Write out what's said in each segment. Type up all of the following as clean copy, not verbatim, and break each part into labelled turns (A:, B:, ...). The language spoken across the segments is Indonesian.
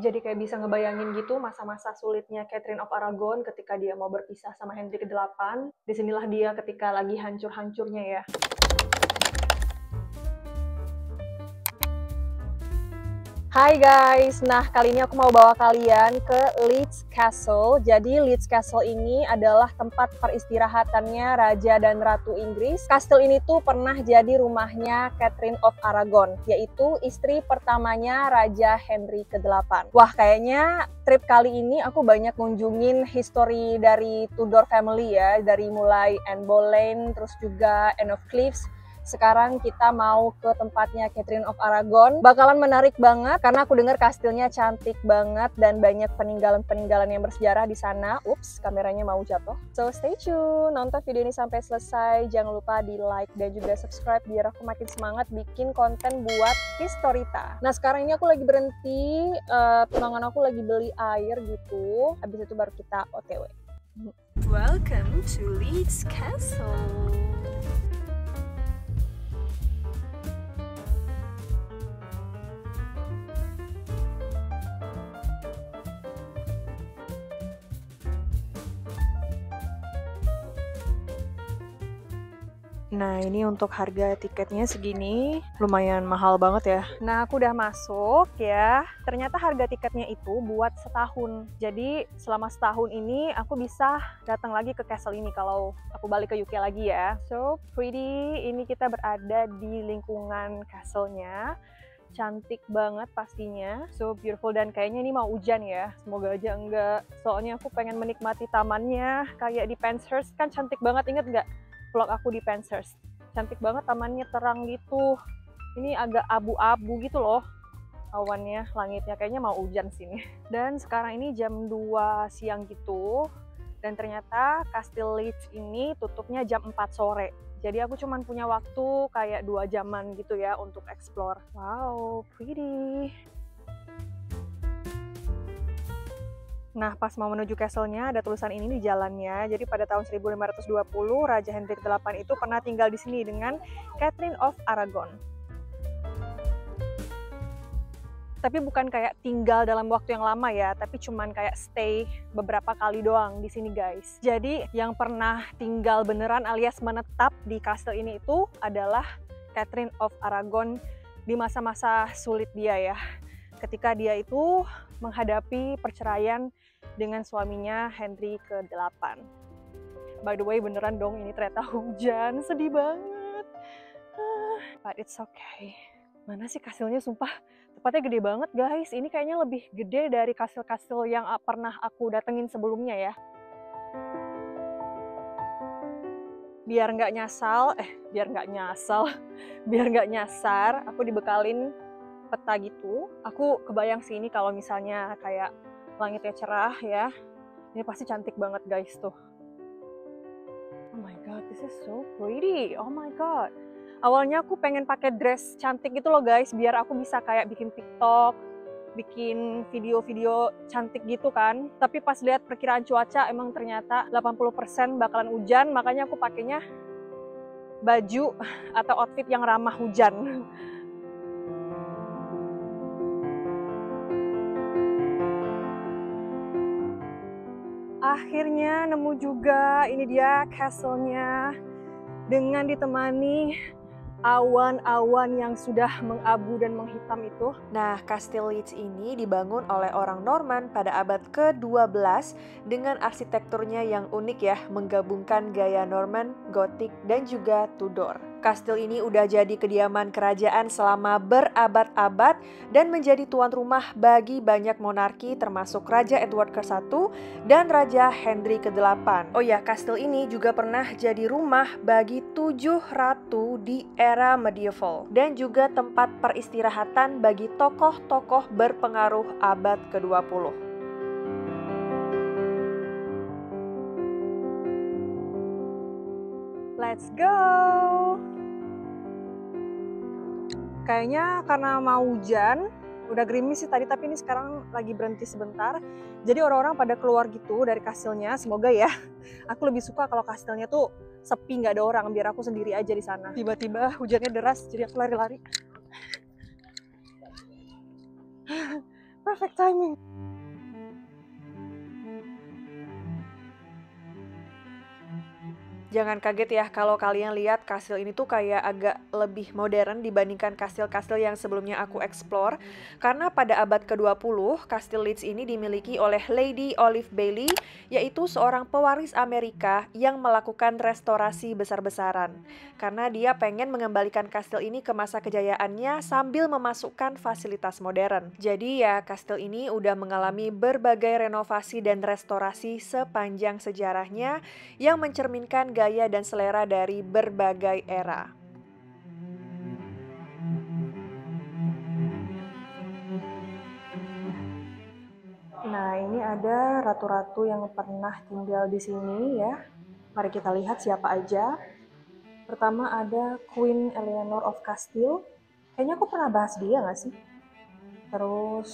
A: Jadi kayak bisa ngebayangin gitu masa-masa sulitnya Catherine of Aragon ketika dia mau berpisah sama Henry ke-8. Disinilah dia ketika lagi hancur-hancurnya ya. Hai guys, nah kali ini aku mau bawa kalian ke Leeds Castle. Jadi Leeds Castle ini adalah tempat peristirahatannya Raja dan Ratu Inggris. Kastil ini tuh pernah jadi rumahnya Catherine of Aragon, yaitu istri pertamanya Raja Henry ke-8. Wah, kayaknya trip kali ini aku banyak ngunjungin history dari Tudor family ya, dari mulai Anne Boleyn, terus juga Anne of Cleves. Sekarang kita mau ke tempatnya Catherine of Aragon. Bakalan menarik banget karena aku dengar kastilnya cantik banget dan banyak peninggalan-peninggalan yang bersejarah di sana. Ups, kameranya mau jatuh. So stay tune, nonton video ini sampai selesai. Jangan lupa di like dan juga subscribe biar aku makin semangat bikin konten buat Historita. Nah sekarang ini aku lagi berhenti, tunangan aku lagi beli air gitu. Habis itu baru kita OTW. Welcome to Leeds Castle. Nah ini untuk harga tiketnya segini, lumayan mahal banget ya. Nah aku udah masuk ya, ternyata harga tiketnya itu buat setahun. Jadi selama setahun ini aku bisa datang lagi ke castle ini kalau aku balik ke UK lagi ya. So pretty, ini kita berada di lingkungan castle-nya. Cantik banget pastinya, so beautiful, dan kayaknya ini mau hujan ya, semoga aja enggak. Soalnya aku pengen menikmati tamannya kayak di Penshurst, kan cantik banget, inget nggak vlog aku di Penshurst? Cantik banget tamannya, terang gitu. Ini agak abu-abu gitu loh awannya, langitnya kayaknya mau hujan sini. Dan sekarang ini jam 2 siang gitu, dan ternyata Kastil Leeds ini tutupnya jam 4 sore. Jadi aku cuma punya waktu kayak 2 jaman gitu ya untuk explore. Wow, pretty. Nah, pas mau menuju castle-nya ada tulisan ini di jalannya. Jadi pada tahun 1520 Raja Henry ke-8 itu pernah tinggal di sini dengan Catherine of Aragon. Tapi bukan kayak tinggal dalam waktu yang lama ya, tapi cuman kayak stay beberapa kali doang di sini guys. Jadi yang pernah tinggal beneran alias menetap di kastil ini itu adalah Catherine of Aragon di masa-masa sulit dia ya. Ketika dia itu menghadapi perceraian dengan suaminya Henry ke-8. By the way beneran dong ini ternyata hujan, sedih banget. But it's okay. Mana sih kastilnya, sumpah tempatnya gede banget guys. Ini kayaknya lebih gede dari kastil-kastil yang pernah aku datengin sebelumnya ya. Biar nggak nyasar, aku dibekalin peta gitu. Aku kebayang sih ini kalau misalnya kayak langitnya cerah ya, ini pasti cantik banget guys tuh. Oh my god, this is so pretty. Oh my god. Awalnya aku pengen pakai dress cantik gitu loh guys, biar aku bisa kayak bikin TikTok, bikin video-video cantik gitu kan. Tapi pas lihat perkiraan cuaca emang ternyata 80% bakalan hujan, makanya aku pakainya baju atau outfit yang ramah hujan. Akhirnya nemu juga, ini dia castle-nya dengan ditemani awan-awan yang sudah mengabu dan menghitam itu. Nah, Kastil Leeds ini dibangun oleh orang Norman pada abad ke-12 dengan arsitekturnya yang unik ya, menggabungkan gaya Norman, Gothic, dan juga Tudor. Kastil ini udah jadi kediaman kerajaan selama berabad-abad dan menjadi tuan rumah bagi banyak monarki termasuk Raja Edward ke-1 dan Raja Henry ke-8. Oh ya, kastil ini juga pernah jadi rumah bagi 7 ratu di era medieval dan juga tempat peristirahatan bagi tokoh-tokoh berpengaruh abad ke-20. Let's go! Kayaknya karena mau hujan, udah gerimis sih tadi, tapi ini sekarang lagi berhenti sebentar. Jadi orang-orang pada keluar gitu dari kastilnya, semoga ya. Aku lebih suka kalau kastilnya tuh sepi, nggak ada orang, biar aku sendiri aja di sana. Tiba-tiba hujannya deras, jadi aku lari-lari. Perfect timing. Jangan kaget ya kalau kalian lihat kastil ini tuh kayak agak lebih modern dibandingkan kastil-kastil yang sebelumnya aku explore. Karena pada abad ke-20, kastil Leeds ini dimiliki oleh Lady Olive Bailey, yaitu seorang pewaris Amerika yang melakukan restorasi besar-besaran. Karena dia pengen mengembalikan kastil ini ke masa kejayaannya sambil memasukkan fasilitas modern. Jadi ya, kastil ini udah mengalami berbagai renovasi dan restorasi sepanjang sejarahnya yang mencerminkan gaya dan selera dari berbagai era. Nah, ini ada ratu-ratu yang pernah tinggal di sini ya. Mari kita lihat siapa aja. Pertama ada Queen Eleanor of Castile. Kayaknya aku pernah bahas dia nggak sih? Terus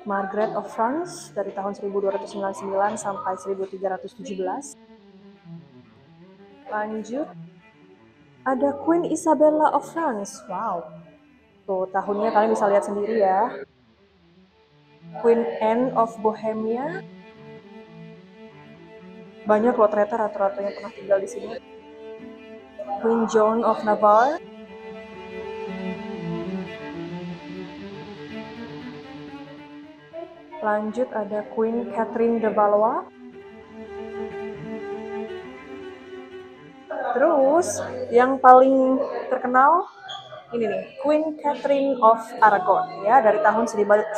A: Margaret of France dari tahun 1299 sampai 1317. Lanjut, ada Queen Isabella of France. Wow, tuh tahunnya kalian bisa lihat sendiri ya. Queen Anne of Bohemia. Banyak loh ternyata ratu-ratu yang pernah tinggal di sini. Queen Joan of Navarre. Lanjut ada Queen Catherine de Valois. Terus yang paling terkenal ini nih, Queen Catherine of Aragon ya, dari tahun 1509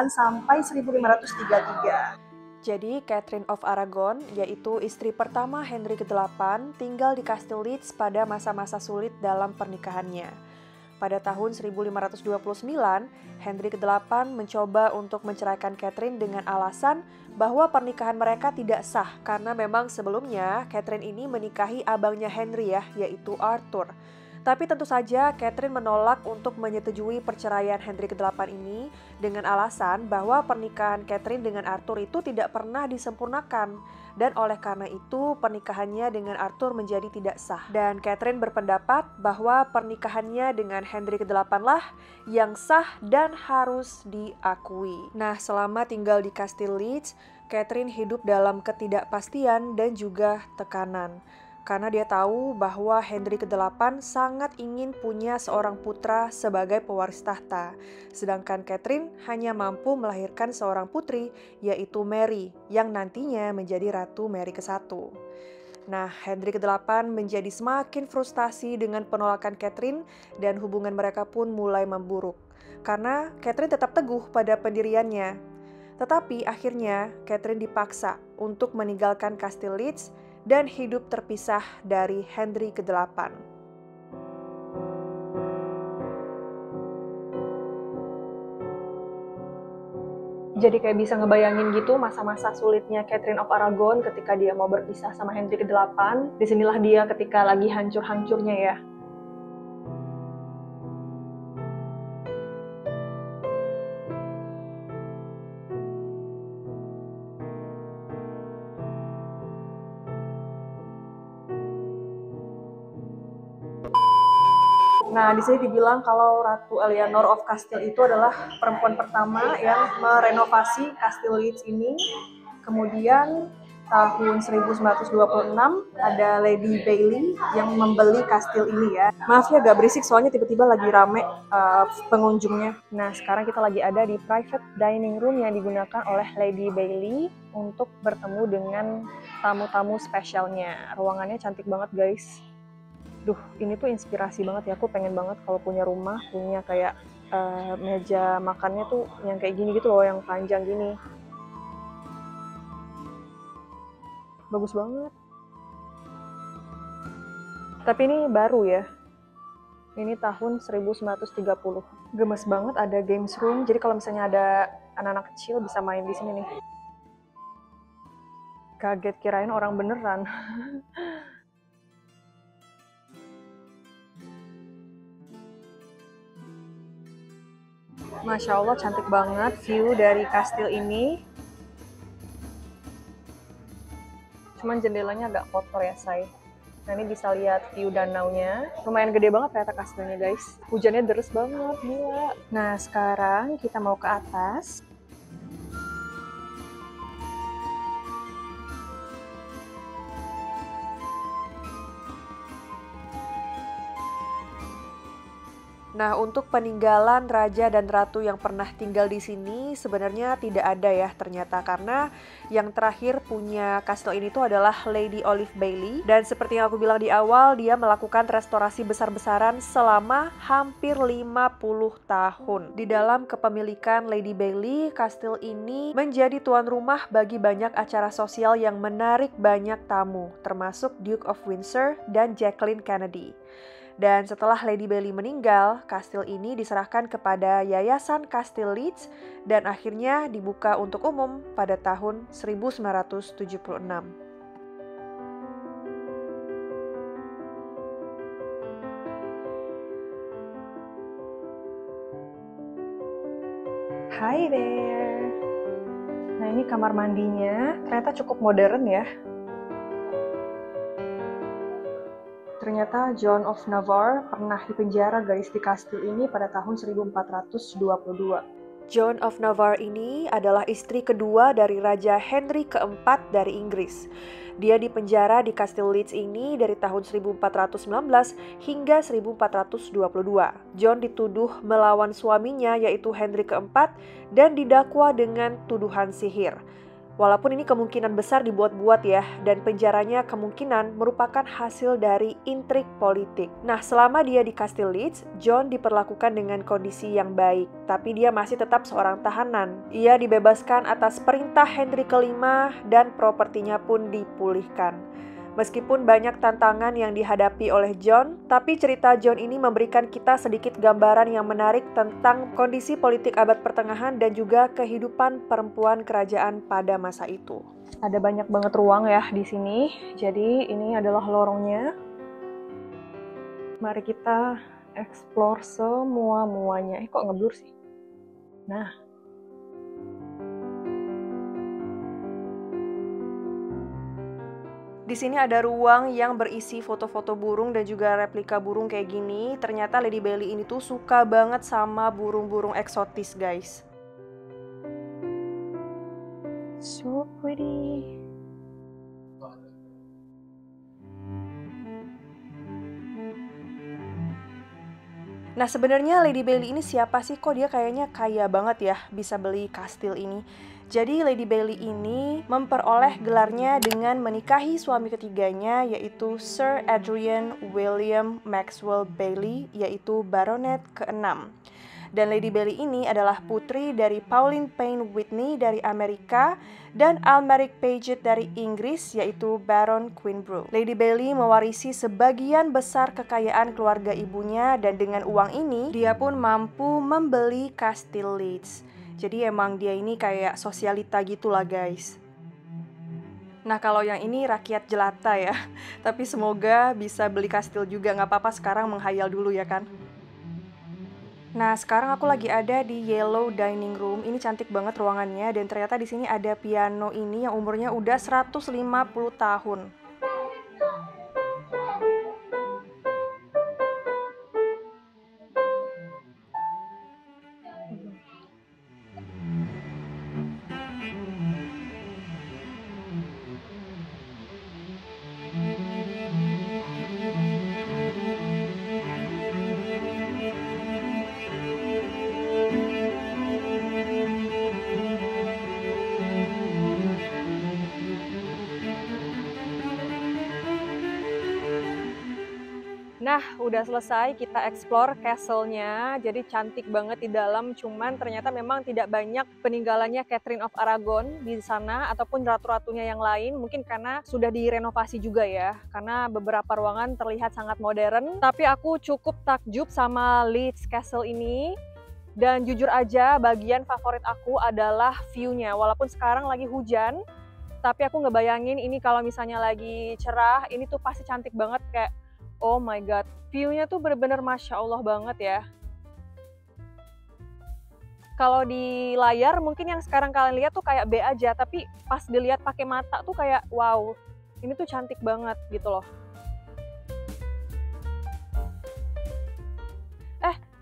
A: sampai 1533. Jadi Catherine of Aragon, yaitu istri pertama Henry VIII, tinggal di Kastil Leeds pada masa-masa sulit dalam pernikahannya. Pada tahun 1529, Henry VIII mencoba untuk menceraikan Catherine dengan alasan bahwa pernikahan mereka tidak sah karena memang sebelumnya Catherine ini menikahi abangnya Henry ya, yaitu Arthur. Tapi tentu saja Catherine menolak untuk menyetujui perceraian Henry VIII ini dengan alasan bahwa pernikahan Catherine dengan Arthur itu tidak pernah disempurnakan. Dan oleh karena itu pernikahannya dengan Arthur menjadi tidak sah. Dan Catherine berpendapat bahwa pernikahannya dengan Henry VIII lah yang sah dan harus diakui. Nah, selama tinggal di Kastil Leeds, Catherine hidup dalam ketidakpastian dan juga tekanan. Karena dia tahu bahwa Henry VIII sangat ingin punya seorang putra sebagai pewaris tahta. Sedangkan Catherine hanya mampu melahirkan seorang putri, yaitu Mary, yang nantinya menjadi Ratu Mary ke-1. Nah, Henry VIII menjadi semakin frustasi dengan penolakan Catherine dan hubungan mereka pun mulai memburuk. Karena Catherine tetap teguh pada pendiriannya. Tetapi akhirnya Catherine dipaksa untuk meninggalkan Kastil Leeds dan hidup terpisah dari Henry VIII. Jadi kayak bisa ngebayangin gitu masa-masa sulitnya Catherine of Aragon ketika dia mau berpisah sama Henry VIII. Disinilah dia ketika lagi hancur-hancurnya ya. Nah, di sini dibilang kalau Ratu Eleanor of Castile itu adalah perempuan pertama yang merenovasi Kastil Leeds ini. Kemudian tahun 1926 ada Lady Bailey yang membeli kastil ini ya. Maaf ya agak berisik soalnya tiba-tiba lagi rame pengunjungnya. Nah, sekarang kita lagi ada di private dining room yang digunakan oleh Lady Bailey untuk bertemu dengan tamu-tamu spesialnya. Ruangannya cantik banget guys. Duh, ini tuh inspirasi banget ya. Aku pengen banget kalau punya rumah, punya kayak meja makannya tuh yang kayak gini gitu loh, yang panjang gini. Bagus banget. Tapi ini baru ya. Ini tahun 1930. Gemes banget, ada games room. Jadi kalau misalnya ada anak-anak kecil bisa main di sini nih. Kaget kirain orang beneran. Masya Allah, cantik banget view dari kastil ini. Cuman jendelanya agak kotor ya, say. Nah ini bisa lihat view danaunya. Lumayan gede banget ternyata kastilnya guys. Hujannya deres banget, gila. Nah sekarang kita mau ke atas. Nah, untuk peninggalan raja dan ratu yang pernah tinggal di sini sebenarnya tidak ada ya ternyata, karena yang terakhir punya kastil ini tuh adalah Lady Olive Bailey, dan seperti yang aku bilang di awal, dia melakukan restorasi besar-besaran selama hampir 50 tahun. Di dalam kepemilikan Lady Bailey, kastil ini menjadi tuan rumah bagi banyak acara sosial yang menarik banyak tamu, termasuk Duke of Windsor dan Jacqueline Kennedy. Dan setelah Lady Bailey meninggal, kastil ini diserahkan kepada Yayasan Kastil Leeds dan akhirnya dibuka untuk umum pada tahun 1976. Hi there. Nah ini kamar mandinya, ternyata cukup modern ya. Ternyata John of Navarre pernah dipenjara guys di kastil ini pada tahun 1422. John of Navarre ini adalah istri kedua dari Raja Henry keempat dari Inggris. Dia dipenjara di kastil Leeds ini dari tahun 1419 hingga 1422. John dituduh melawan suaminya yaitu Henry keempat dan didakwa dengan tuduhan sihir. Walaupun ini kemungkinan besar dibuat-buat ya, dan penjaranya kemungkinan merupakan hasil dari intrik politik. Nah, selama dia di Kastil Leeds, John diperlakukan dengan kondisi yang baik, tapi dia masih tetap seorang tahanan. Ia dibebaskan atas perintah Henry kelima dan propertinya pun dipulihkan. Meskipun banyak tantangan yang dihadapi oleh John, tapi cerita John ini memberikan kita sedikit gambaran yang menarik tentang kondisi politik abad pertengahan dan juga kehidupan perempuan kerajaan pada masa itu. Ada banyak banget ruang ya di sini, jadi ini adalah lorongnya. Mari kita explore semua-muanya. Kok ngeblur sih? Nah. Di sini ada ruang yang berisi foto-foto burung dan juga replika burung kayak gini. Ternyata Lady Bailey ini tuh suka banget sama burung-burung eksotis, guys. So pretty. Nah sebenarnya Lady Bailey ini siapa sih? Kok dia kayaknya kaya banget ya bisa beli kastil ini. Jadi Lady Bailey ini memperoleh gelarnya dengan menikahi suami ketiganya yaitu Sir Adrian William Maxwell Bailey, yaitu Baronet ke-6. Dan Lady Bailey ini adalah putri dari Pauline Payne Whitney dari Amerika dan Almeric Paget dari Inggris, yaitu Baron Queenborough. Lady Bailey mewarisi sebagian besar kekayaan keluarga ibunya dan dengan uang ini dia pun mampu membeli kastil Leeds. Jadi emang dia ini kayak sosialita gitulah guys. Nah kalau yang ini rakyat jelata ya, tapi semoga bisa beli kastil juga, nggak apa-apa sekarang menghayal dulu ya kan. Nah, sekarang aku lagi ada di Yellow Dining Room. Ini cantik banget ruangannya dan ternyata di sini ada piano ini yang umurnya udah 150 tahun. Nah, udah selesai kita explore castle-nya. Jadi cantik banget di dalam, cuman ternyata memang tidak banyak peninggalannya Catherine of Aragon di sana ataupun ratu-ratunya yang lain. Mungkin karena sudah direnovasi juga ya. Karena beberapa ruangan terlihat sangat modern. Tapi aku cukup takjub sama Leeds Castle ini. Dan jujur aja, bagian favorit aku adalah view-nya. Walaupun sekarang lagi hujan, tapi aku ngebayangin ini kalau misalnya lagi cerah, ini tuh pasti cantik banget kayak oh my god, view-nya tuh bener-bener Masya Allah banget ya. Kalau di layar mungkin yang sekarang kalian lihat tuh kayak B aja, tapi pas dilihat pakai mata tuh kayak wow, ini tuh cantik banget gitu loh.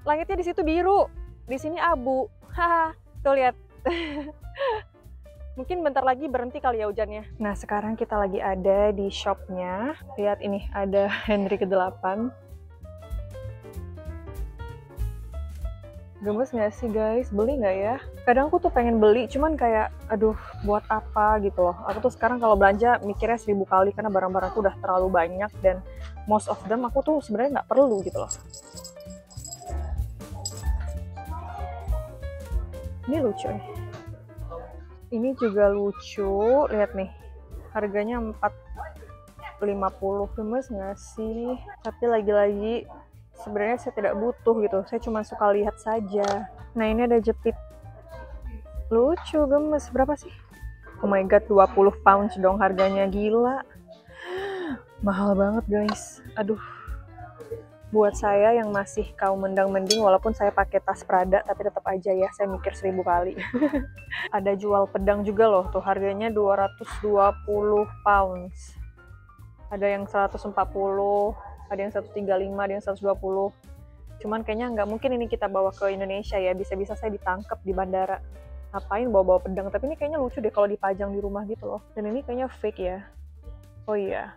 A: Langitnya di situ biru, di sini abu. Haha, tuh lihat. Mungkin bentar lagi berhenti kali ya hujannya. Nah, sekarang kita lagi ada di shopnya. Lihat ini, ada Henry ke-8. Gemes nggak sih guys? Beli nggak ya? Kadang aku tuh pengen beli, cuman kayak, aduh, buat apa gitu loh. Aku tuh sekarang kalau belanja mikirnya 1000 kali karena barang-barangku udah terlalu banyak dan most of them aku tuh sebenarnya nggak perlu gitu loh. Ini lucu nih. Ini juga lucu, lihat nih. Harganya 450. Gemes nggak sih? Tapi lagi-lagi sebenarnya saya tidak butuh gitu, saya cuma suka lihat saja. Nah, ini ada jepit. Lucu, gemes. Berapa sih? Oh my god, 20 pounds dong harganya, gila. Mahal banget guys. Aduh. Buat saya yang masih kaum mendang-mending, walaupun saya pakai tas Prada, tapi tetap aja ya, saya mikir 1000 kali. Ada jual pedang juga loh, tuh harganya 220 pounds. Ada yang 140, ada yang 135, ada yang 120. Cuman kayaknya nggak mungkin ini kita bawa ke Indonesia ya, bisa-bisa saya ditangkap di bandara. Ngapain bawa-bawa pedang, tapi ini kayaknya lucu deh kalau dipajang di rumah gitu loh. Dan ini kayaknya fake ya. Oh iya,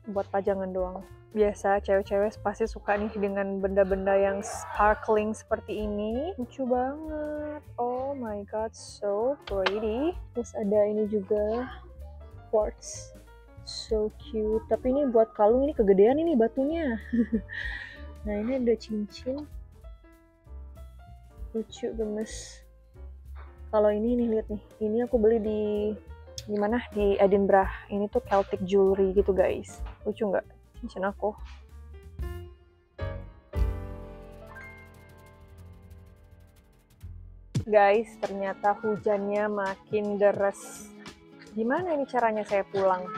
A: buat pajangan doang. Biasa cewek-cewek pasti suka nih dengan benda-benda yang sparkling seperti ini. Lucu banget. Oh my god, so pretty. Terus ada ini juga, quartz. So cute. Tapi ini buat kalung, ini kegedean ini batunya. Nah, ini ada cincin. Lucu, gemes. Kalau ini nih, lihat nih. Ini aku beli di mana? Di Edinburgh. Ini tuh Celtic jewelry gitu guys. Lucu nggak? Cincin aku. Guys, ternyata hujannya makin deras. Gimana ini caranya saya pulang?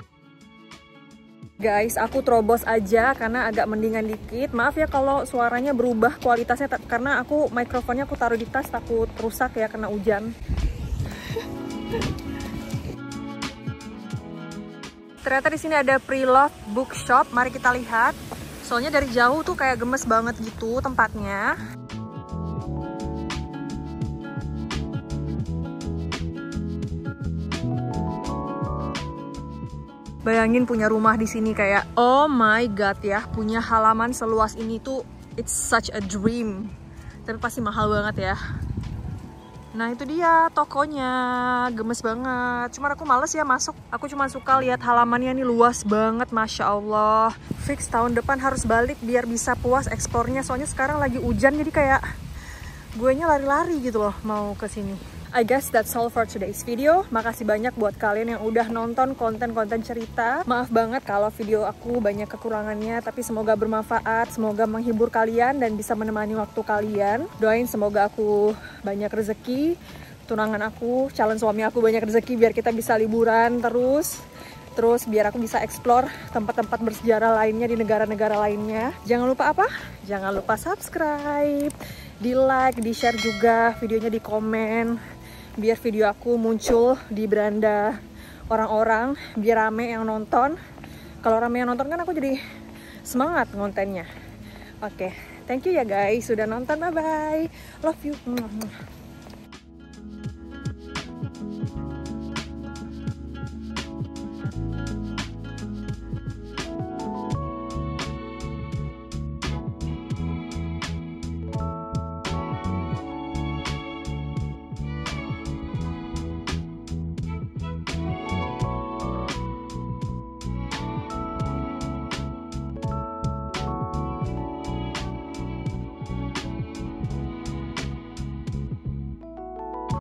A: Guys, aku terobos aja karena agak mendingan dikit. Maaf ya kalau suaranya berubah kualitasnya, karena aku mikrofonnya aku taruh di tas, takut rusak ya kena hujan. Ternyata di sini ada Pre-Loved Bookshop. Mari kita lihat. Soalnya dari jauh tuh kayak gemes banget gitu tempatnya. Bayangin punya rumah di sini kayak, oh my god ya, punya halaman seluas ini tuh, it's such a dream. Tapi pasti mahal banget ya. Nah itu dia tokonya, gemes banget. Cuman aku males ya masuk, aku cuma suka lihat halamannya nih, luas banget, masya Allah. Fix tahun depan harus balik biar bisa puas eksplornya. Soalnya sekarang lagi hujan, jadi kayak guenya lari-lari gitu loh mau ke sini. I guess that's all for today's video. Makasih banyak buat kalian yang udah nonton konten-konten cerita. Maaf banget kalau video aku banyak kekurangannya, tapi semoga bermanfaat, semoga menghibur kalian dan bisa menemani waktu kalian. Doain semoga aku banyak rezeki, tunangan aku, calon suami aku banyak rezeki biar kita bisa liburan terus biar aku bisa explore tempat-tempat bersejarah lainnya di negara-negara lainnya. Jangan lupa apa? Jangan lupa subscribe, di like, di share juga videonya, di komen, biar video aku muncul di beranda orang-orang, biar rame yang nonton. Kalau rame yang nonton kan aku jadi semangat kontennya. Oke, thank you ya guys sudah nonton, bye bye, love you.